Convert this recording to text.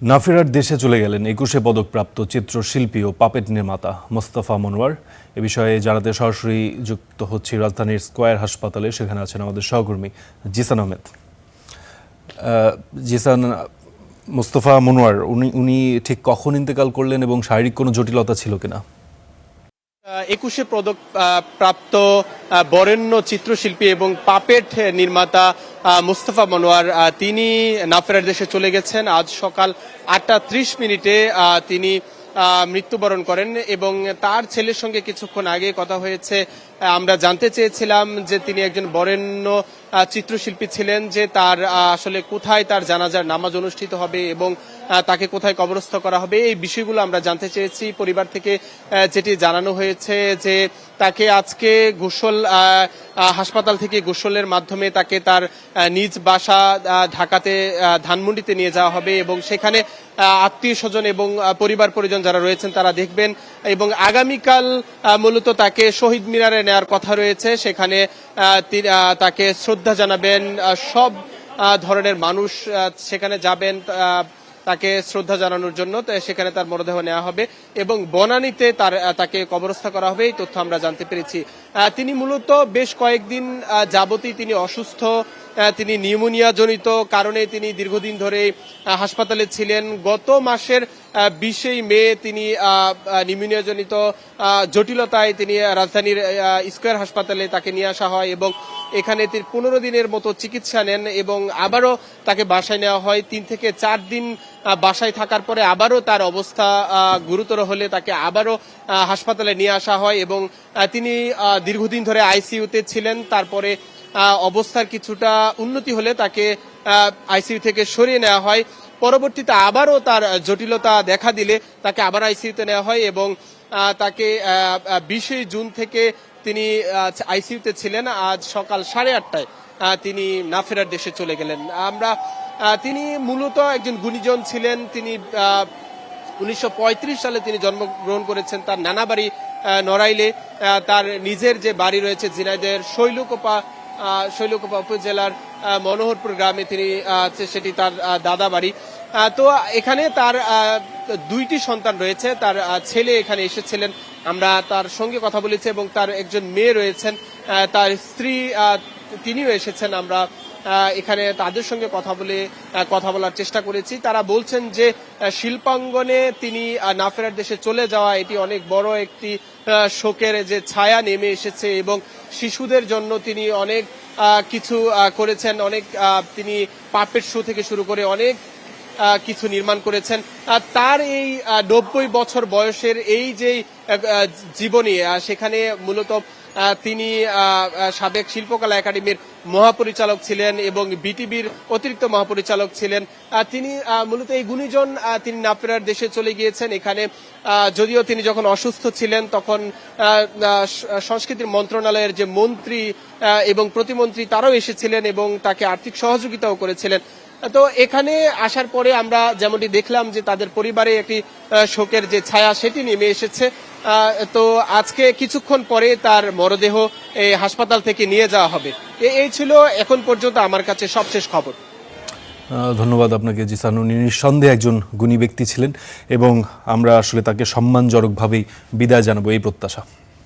নাফেরার দেশে চলে গেলেন ২১শে পদকপ্রাপ্ত চিত্রশিল্পী ও পাপেট নির্মাতা মোস্তফা মনোয়ার। এ বিষয়ে জানাতে সরাসরি যুক্ত হচ্ছি রাজধানীর স্কয়ার হাসপাতালে। সেখানে আছেন আমাদের সহকর্মী জিসান আহমেদ। জিসান, মোস্তফা মনোয়ার উনি ঠিক কখন ইন্তেকাল করলেন এবং শারীরিক কোনো জটিলতা ছিল কিনা? ২১শে পদক প্রাপ্ত বরেণ্য চিত্রশিল্পী এবং পাপেট নির্মাতা মোস্তফা মনোয়ার তিনি নাফেরার দেশে চলে গেছেন। আজ সকাল ৮টা ৩০ তিনি মৃত্যুবরণ করেন এবং তার ছেলের সঙ্গে কিছুক্ষণ আগে কথা হয়েছে। আমরা জানতে চেয়েছিলাম যে তিনি একজন বরেণ্য চিত্রশিল্পী ছিলেন, যে তার আসলে কোথায় তার জানাজার নামাজ অনুষ্ঠিত হবে এবং তাকে কোথায় কবরস্থ করা হবে, এই বিষয়গুলো আমরা জানতে চেয়েছি। পরিবার থেকে যেটি জানানো হয়েছে যে তাকে আজকে গোসল হাসপাতাল থেকে গোসলের মাধ্যমে তাকে তার নিজ বাসা ঢাকাতে ধানমন্ডিতে নিয়ে যাওয়া হবে এবং সেখানে আত্মীয় স্বজন এবং পরিবার পরিজন যারা রয়েছেন তারা দেখবেন এবং আগামীকাল মূলত তাকে শহীদ মিনারে নেওয়ার কথা রয়েছে। সেখানে তাকে শ্রদ্ধা জানাবেন, সব ধরনের মানুষ সেখানে যাবেন তাকে শ্রদ্ধা জানানোর জন্য। সেখানে তার মরদেহ নেওয়া হবে এবং বনানীতে তাকে কবরস্থ করা হবে, এই তথ্য আমরা জানতে পেরেছি। তিনি মূলত বেশ কয়েকদিন যাবতই তিনি অসুস্থ। তিনি নিউমোনিয়া জনিত কারণে তিনি দীর্ঘদিন ধরে হাসপাতালে ছিলেন। গত মাসের ২০ মে তিনি নিউমোনিয়া জনিত জটিলতায় তিনি রাজধানীর স্কয়ার হাসপাতালে তাকে নিয়ে আসা হয় এবং এখানে তিনি ১৫ দিনের মতো চিকিৎসা নেন এবং আবারও তাকে বাসায় নেওয়া হয়। ৩ থেকে ৪ দিন বাসায় থাকার পরে আবারও তার অবস্থা গুরুতর হলে তাকে আবারও হাসপাতালে নিয়ে আসা হয় এবং তিনি দীর্ঘদিন ধরে আইসিইউতে ছিলেন। তারপরে অবস্থার কিছুটা উন্নতি হলে তাকে আইসিইউ থেকে সরিয়ে নেওয়া হয়। পরবর্তীতে আবারও তার জটিলতা দেখা দিলে তাকে আবার আইসিইউতে নেওয়া হয় এবং তাকে ২০ জুন থেকে তিনি আইসিইউতে ছিলেন। আজ সকাল ৮:৩০ তিনি নাফেরার দেশে চলে গেলেন। তিনি মূলত একজন গুণীজন ছিলেন। তিনি ১৯৩৫ সালে তিনি জন্মগ্রহণ করেছেন। তার নানা বাড়ি নড়াইলে, তার নিজের যে বাড়ি রয়েছে ঝিনাইদহের শৈলকুপা উপজেলার মনোহরপুর গ্রামে তিনি সেটি তার দাদা বাড়ি। তো এখানে তার ২টি সন্তান রয়েছে। তার ছেলে এখানে এসেছিলেন, আমরা তার সঙ্গে কথা বলেছি এবং তার একজন মেয়ে রয়েছেন, তার স্ত্রী তিনিও এসেছেন। আমরা এখানে তাদের সঙ্গে কথা বলার চেষ্টা করেছি। তারা বলছেন যে শিল্পাঙ্গনে তিনি নাফেরার দেশে চলে যাওয়া এটি অনেক বড় একটি শোকের যে ছায়া নেমে এসেছে এবং শিশুদের জন্য তিনি অনেক কিছু করেছেন। তিনি পাপেট শো থেকে শুরু করে অনেক কিছু নির্মাণ করেছেন। তার এই ৯০ বছর বয়সের এই যে জীবনী, সেখানে মূলত তিনি সাবেক শিল্পকলা একাডেমির মহাপরিচালক ছিলেন এবং বিটিভির অতিরিক্ত মহাপরিচালক ছিলেন। তিনি মূলত এই গুণীজন তিনি নাফেরার দেশে চলে গিয়েছেন। এখানে যদিও তিনি যখন অসুস্থ ছিলেন তখন সংস্কৃতি মন্ত্রণালয়ের যে মন্ত্রী এবং প্রতিমন্ত্রী তারাও এসেছিলেন এবং তাকে আর্থিক সহযোগিতাও করেছিলেন। তো এখানে আসার পরে আমরা যেমনটি দেখলাম যে তাদের পরিবারে একটি শোকের যে ছায়া সেটি নেমে এসেছে। তো আজকে কিছুক্ষণ পরে তার মরদেহ এই হাসপাতাল থেকে নিয়ে যাওয়া হবে। এই ছিল এখন পর্যন্ত আমার কাছে সবশেষ খবর। ধন্যবাদ আপনাকে জিসান। উনি নিঃসন্দেহে একজন গুণী ব্যক্তি ছিলেন এবং আমরা আসলে তাকে সম্মানজনকভাবেই বিদায় জানাবো, এই প্রত্যাশা।